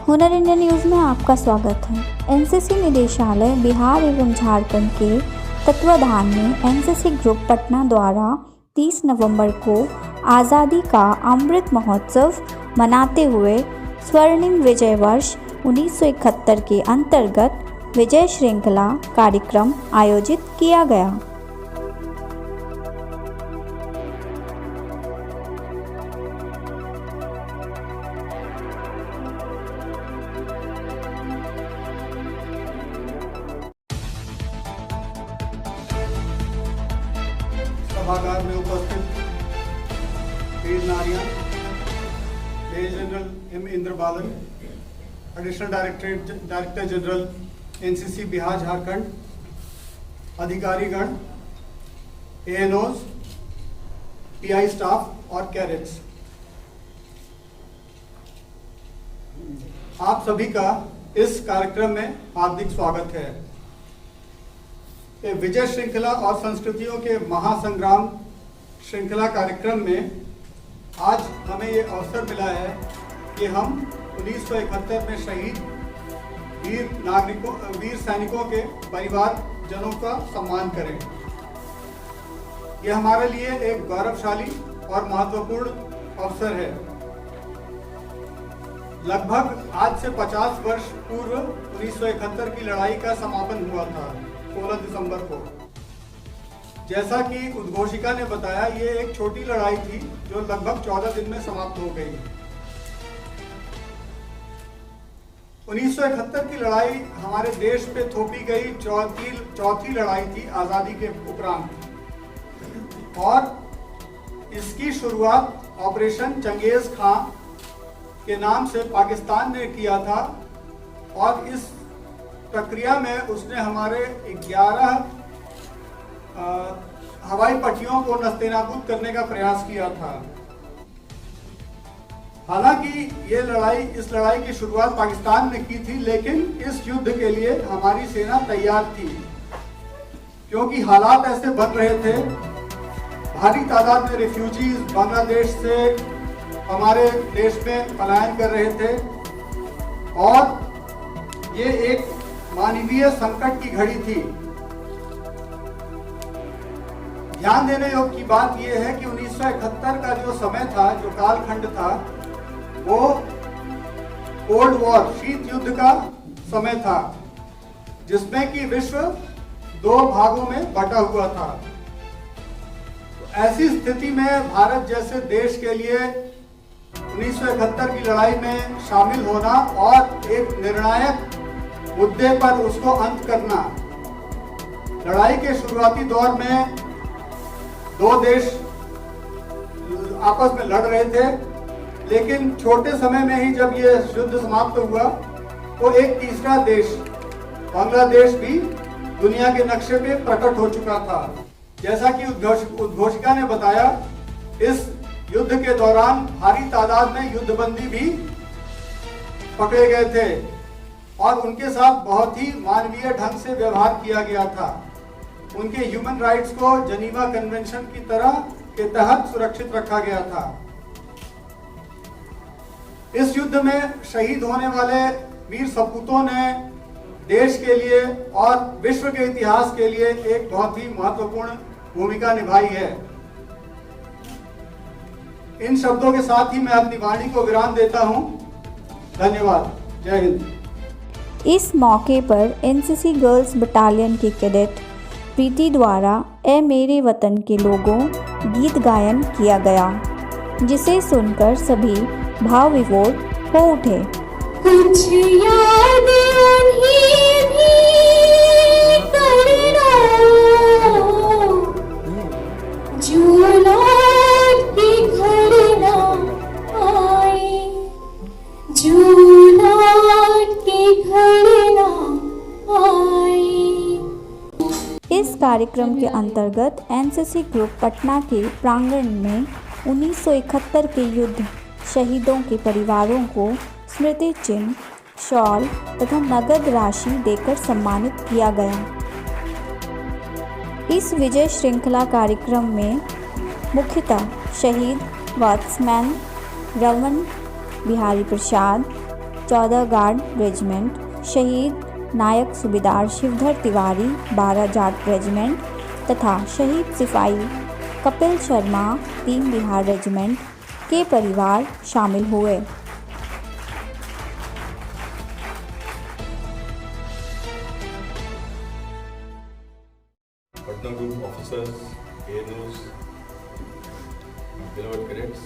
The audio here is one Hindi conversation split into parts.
हुनर इंडिया न्यूज़ में आपका स्वागत है। एनसीसी निदेशालय बिहार एवं झारखंड के तत्वाधान में एनसीसी ग्रुप पटना द्वारा 30 नवंबर को आज़ादी का अमृत महोत्सव मनाते हुए स्वर्णिम विजय वर्ष 1971 के अंतर्गत विजय श्रृंखला कार्यक्रम आयोजित किया गया। सभागार में उपस्थित वीर नारियां, major general M Indra Balan, additional director general NCC Bihar Jharkhand, अधिकारीगण, एएनओज, पीआई स्टाफ और कैडेट्स, आप सभी का इस कार्यक्रम में हार्दिक स्वागत है। विजय श्रृंखला और संस्कृतियों के महासंग्राम श्रृंखला कार्यक्रम में आज हमें ये अवसर मिला है कि हम 1971 में शहीद वीर सैनिकों के परिवारजनों का सम्मान करें। यह हमारे लिए एक गौरवशाली और महत्वपूर्ण अवसर है। लगभग आज से 50 वर्ष पूर्व 1971 की लड़ाई का समापन हुआ था 16 दिसंबर को। जैसा कि उद्घोषिका ने बताया, ये एक छोटी लड़ाई थी जो लगभग 14 दिन में समाप्त हो गई। 1971 की लड़ाई हमारे देश पे थोपी गई चौथी लड़ाई थी आज़ादी के उपरांत, और इसकी शुरुआत ऑपरेशन चंगेज खां के नाम से पाकिस्तान ने किया था, और इस प्रक्रिया में उसने हमारे 11 हवाई पट्टियों को नस्तेनाबूद करने का प्रयास किया था। हालांकि इस लड़ाई की शुरुआत पाकिस्तान ने की थी, लेकिन इस युद्ध के लिए हमारी सेना तैयार थी, क्योंकि हालात ऐसे बन रहे थे। भारी तादाद में रिफ्यूजीज बांग्लादेश से हमारे देश में पलायन कर रहे थे, और ये एक मानवीय संकट की घड़ी थी। ध्यान देने योग्य की बात यह है कि 1971 का जो समय था, जो कालखंड था, वो कोल्ड वॉर, शीत युद्ध का समय था, जिसमें कि विश्व 2 भागों में बटा हुआ था। तो ऐसी स्थिति में भारत जैसे देश के लिए 1971 की लड़ाई में शामिल होना और एक निर्णायक मुद्दे पर उसको अंत करना। लड़ाई के शुरुआती दौर में 2 देश आपस में लड़ रहे थे, लेकिन छोटे समय में ही जब ये युद्ध समाप्त हुआ तो एक तीसरा देश, बांग्लादेश, भी दुनिया के नक्शे पे प्रकट हो चुका था। जैसा कि उद्घोषिका ने बताया, इस युद्ध के दौरान भारी तादाद में युद्धबंदी भी पकड़े गए थे, और उनके साथ बहुत ही मानवीय ढंग से व्यवहार किया गया था। उनके ह्यूमन राइट्स को जनीवा कन्वेंशन की तरह के तहत सुरक्षित रखा गया था। इस युद्ध में शहीद होने वाले वीर सपूतों ने देश के लिए और विश्व के इतिहास के लिए एक बहुत ही महत्वपूर्ण भूमिका निभाई है। इन शब्दों के साथ ही मैं अपनी वाणी को विराम देता हूं। धन्यवाद। जय हिंद। इस मौके पर एनसीसी गर्ल्स बटालियन के कैडेट प्रीति द्वारा ए मेरे वतन के लोगों गीत गायन किया गया, जिसे सुनकर सभी भाव विभोर हो उठे। कुछ यादें उन्हीं भी करना, जो लौट के घर ना आए, जो लौट के घर ना आए। इस कार्यक्रम के अंतर्गत एनसीसी ग्रुप पटना के प्रांगण में 1971 के युद्ध शहीदों के परिवारों को स्मृति चिन्ह, शॉल तथा नगद राशि देकर सम्मानित किया गया। इस विजय श्रृंखला कार्यक्रम में मुख्यतः शहीद वॉट्समैन रमन बिहारी प्रसाद, 14 गार्ड रेजिमेंट, शहीद नायक सूबेदार शिवधर तिवारी 12 जाट रेजिमेंट तथा शहीद सिपाही कपिल शर्मा 3 बिहार रेजिमेंट के परिवार शामिल हुए। पटना ग्रुप ऑफिसर्स, एएनओस, बिलोड कैडेट्स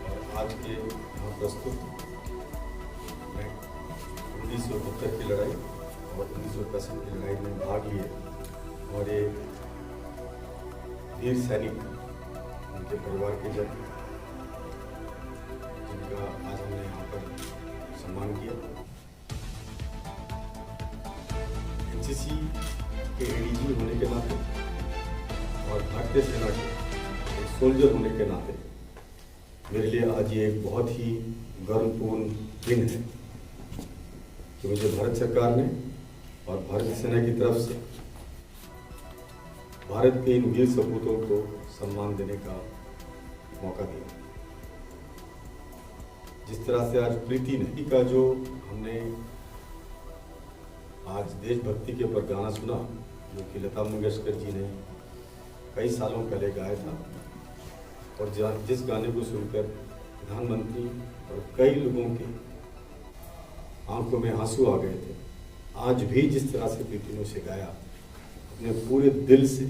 और आज के यहाँ प्रस्तुत 1971 की लड़ाई और 1961 की लड़ाई में भाग लिए और ये वीर सैनिक, उनके परिवार के जन, जिनका आज हमने यहाँ पर सम्मान किया। एनसीसी के एडीजी होने के नाते और भारतीय सेना के एक सोल्जर होने के नाते मेरे लिए आज ये एक बहुत ही गर्वपूर्ण दिन है कि मुझे भारत सरकार ने और भारतीय सेना की तरफ से भारत के इन वीर सपूतों को सम्मान देने का मौका दिया। जिस तरह से आज प्रीति ने का जो हमने आज देशभक्ति के ऊपर गाना सुना, जो कि लता मंगेशकर जी ने कई सालों पहले गाया था और जिस गाने को सुनकर प्रधानमंत्री और कई लोगों के आंखों में आंसू आ गए थे, आज भी जिस तरह से प्रीति ने उसे गाया अपने पूरे दिल से,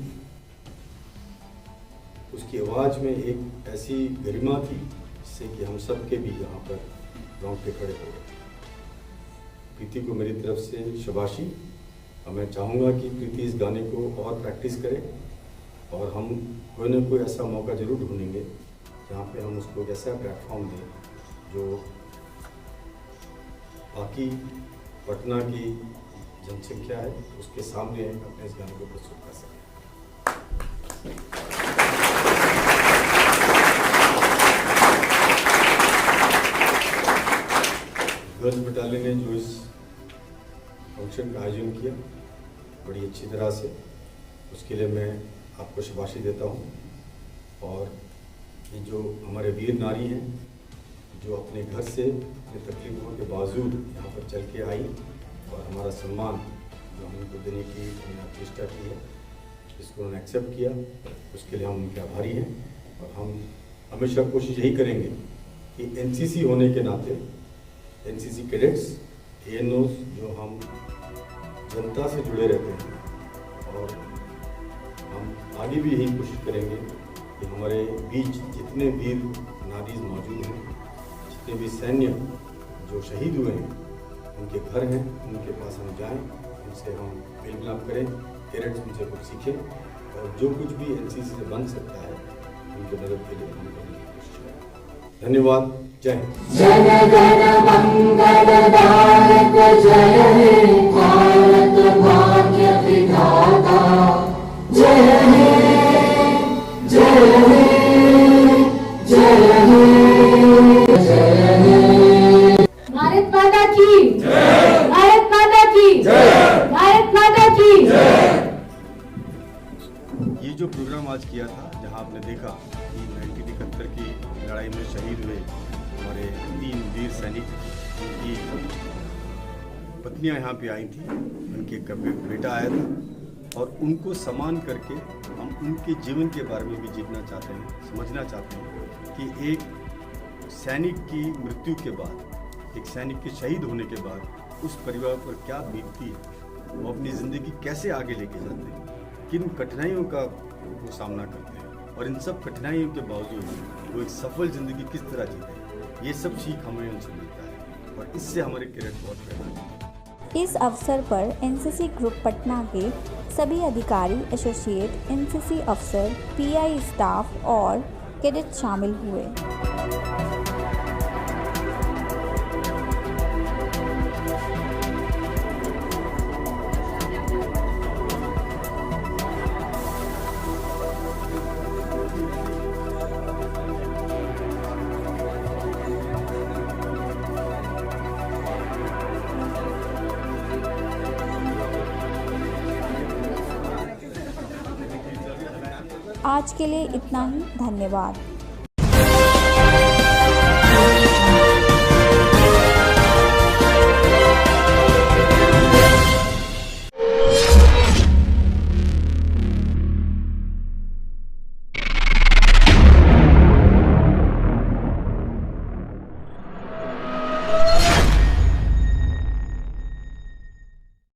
उसकी आवाज में एक ऐसी गरिमा थी जिससे कि हम सब के भी यहाँ पर रोंगटे खड़े हो गए। प्रीति को मेरी तरफ से शाबाशी, और मैं चाहूँगा कि प्रीति इस गाने को और प्रैक्टिस करे और हम कोई ना कोई ऐसा मौका जरूर ढूंढेंगे जहाँ पे हम उसको एक ऐसा प्लेटफॉर्म दें जो बाकी पटना की जनसंख्या है उसके सामने अपने इस गाने को प्रस्तुत कर सकें। गर्ल्स बटालियन ने जो इस फंक्शन का आयोजन किया बड़ी अच्छी तरह से, उसके लिए मैं आपको शाबाशी देता हूँ। और ये जो हमारे वीर नारी हैं जो अपने घर से अपनी तकलीफों के बावजूद यहाँ पर चल के आई और हमारा सम्मान जो हम उनको देने की हमने चेष्टा की है, इसको उन्होंने एक्सेप्ट किया, उसके लिए हम उनके आभारी हैं। और हम हमेशा कोशिश यही करेंगे कि एनसीसी होने के नाते एनसीसी कैडेट्स, एएनओस जो हम जनता से जुड़े रहते हैं और हम आगे भी यही कोशिश करेंगे कि हमारे बीच जितने वीर नारीज मौजूद हैं, जितने भी सैन्य जो शहीद हुए हैं, उनके घर हैं, उनके पास हम जाएं, उनसे हम मेल मिलाप करें, कैडेट्स उनसे कुछ सीखें और जो कुछ भी एनसीसी से बन सकता है उनकी मदद के लिए हम करने की कोशिश करें। धन्यवाद। जय हिंद। जन गण मंगलदायक जय हे भारत भाग्य विधाता, जय हे जय हे जय हे जय हे। भारत माता की जय, भारत माता की जय, भारत माता की जय। ये जो प्रोग्राम आज किया था, जहां आपने देखा कि 1971 की लड़ाई में शहीद हुए हमारे 3 वीर सैनिक, उनकी पत्नियां यहाँ पे आई थी, उनके बेटा आया था और उनको सम्मान करके हम उनके जीवन के बारे में भी जीतना चाहते हैं, समझना चाहते हैं कि एक सैनिक की मृत्यु के बाद, एक सैनिक के शहीद होने के बाद उस परिवार पर क्या बीतती है, वो अपनी ज़िंदगी कैसे आगे लेके जाते हैं, किन कठिनाइयों का वो सामना करते हैं और इन सब कठिनाइयों के बावजूद वो एक सफल ज़िंदगी किस तरह जीते हैं, ये सब सीख हमें उनसे मिलता है और इससे हमारे कैडेट बहुत प्रेरणा है। इस अवसर पर एनसीसी ग्रुप पटना के सभी अधिकारी, एसोसिएट एनसीसी अफसर, पीआई स्टाफ और कैडेट शामिल हुए। आज के लिए इतना ही। धन्यवाद।